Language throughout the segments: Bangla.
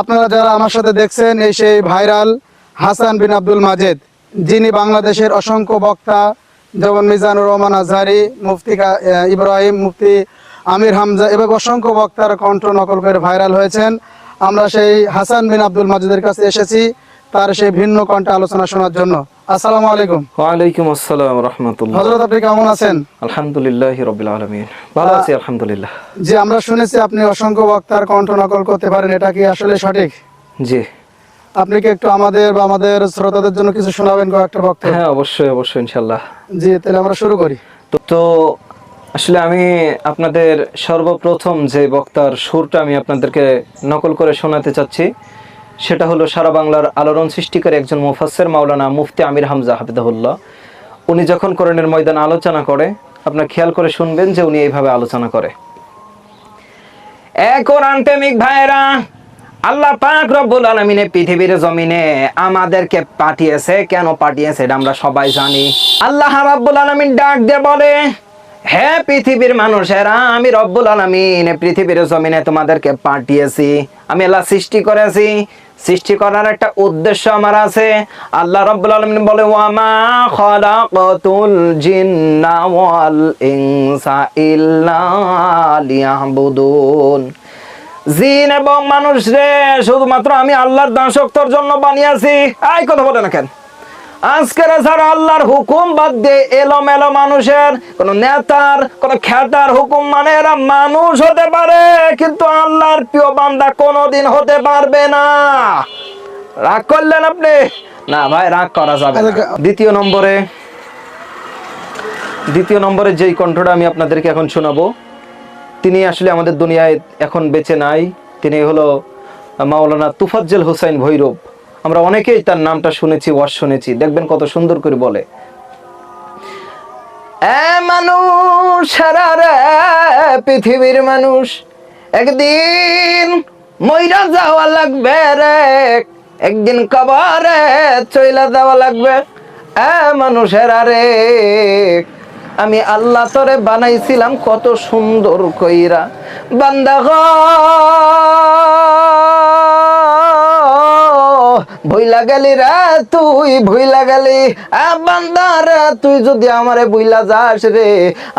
আপনারা যারা আমার সাথে দেখছেন এই সেই ভাইরাল হাসান বিন আব্দুল মাজেদ, যিনি বাংলাদেশের অসংখ্য বক্তা যেমন মিজানুর রহমান আজহারি, মুফতি ইব্রাহিম, মুফতি আমির হামজা এবং অসংখ্য বক্তার কণ্ঠ নকল করে ভাইরাল হয়েছেন। আমরা সেই হাসান বিন আব্দুল মাজেদের কাছে এসেছি তার সেই ভিন্ন কণ্ঠে আলোচনা শোনার জন্য। আসসালামু আলাইকুম। ওয়ালাইকুম আসসালাম রাহমাতুল্লাহ। হযরত আপনি কেমন আছেন? আলহামদুলিল্লাহি রাব্বিল আলামিন, ভালো আছি আলহামদুলিল্লাহ। জি, আমরা শুনেছি আপনি অসংখ্য বক্তার কণ্ঠ নকল করতে পারেন, এটা কি আসলে সঠিক? জি, আপনি কি একটু আমাদের বা আমাদের শ্রোতাদের জন্য কিছু শোনাবেন কয়েকটা বক্তব্য? হ্যাঁ অবশ্যই অবশ্যই ইনশাআল্লাহ। জি, তাহলে আমরা শুরু করি। তো আসলে আমি আপনাদের সর্বপ্রথম যে বক্তার সুরটা আমি আপনাদেরকে নকল করে শোনাতে চাচ্ছি সেটা হলো সারা বাংলার আলোড়ন সৃষ্টিকারী একজন মুফাসসির মাওলানা মুফতি আমির হামজা হাফিজাহুল্লাহ। উনি যখন কোরআনের ময়দানে আলোচনা করে, আপনারা খেয়াল করে শুনবেন যে উনি এইভাবে আলোচনা করে। কোরআন প্রেমিক ভাইরা, আল্লাহ পাক রব্বুল আলামিন পৃথিবীর জমিনে আমাদেরকে পাঠিয়েছে। কেন পাঠিয়েছে এটা আমরা সবাই জানি। আল্লাহ রাব্বুল আলামিন ডাক দিয়ে বলে, হে পৃথিবীর মানুষেরা, আমি রব্বুল আলামিন পৃথিবীর জমিনে তোমাদেরকে পাঠিয়েছি। আমি আল্লাহ সৃষ্টি করেছি, সৃষ্টি করার একটা উদ্দেশ্য আমার আছে। আল্লাহ রাব্বুল আলামিন বলে, ওয়া মা খালাকাতুল জিন্না ওয়াল ইনসা ইল্লা লিয়াবুদুন। জিন এবং মানুষ রে শুধুমাত্র আমি আল্লাহর দাসত্বের জন্য বানিয়েছি। এই কথা বলে না কেন? আজকের যারা আল্লাহর হুকুম বাদ দিয়ে এলোমেলো মানুষের, কোন নেতার, কোন খ্যাতার হুকুম মানে, এরা মানুষ হতে পারে কিন্তু আল্লাহর প্রিয় বান্দা কোনোদিন হতে পারবে না। রাগ করলেন আপনি? না ভাই, রাগ করা যাবে না। দ্বিতীয় নম্বরে যেই কণ্ঠটা আমি আপনাদেরকে এখন শোনাবো, তিনি আসলে আমাদের দুনিয়ায় এখন বেঁচে নাই। তিনি হলো মাওলানা তুফাজ্জল হোসেন ভৈরব। আমরা অনেকেই তার নামটা শুনেছি, ওয়াজ শুনেছি। দেখবেন কত সুন্দর করে বলে, মানুষ রে, পৃথিবীর মানুষ, একদিন মইরা যাওয়া লাগবে রে, একদিন কবরে চইলা যাওয়া লাগবে। মানুষেরা রে, আমি আল্লাহ তোরে বানাইছিলাম কত সুন্দর কইরা, বান্দা গো ভুইলা গেলি রে, তুই ভুইলা গেলি। বান্দা রে, তুই যদি আমারে ভুইলা যাস রে,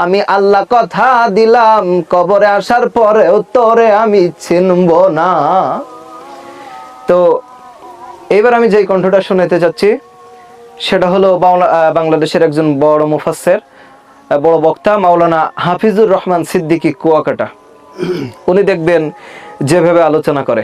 আমি আল্লাহ কথা দিলাম কবরে আসার পরেও তোরে আমি চিনব না। তো এবার আমি যেই কণ্ঠটা শোনাতে যাচ্ছি সেটা হলো বাংলাদেশের একজন বড় মুফাসসির, বড় বক্তা মাওলানা হাফিজুর রহমান সিদ্দিকী কুয়াকাটা। উনি দেখবেন যেভাবে আলোচনা করে।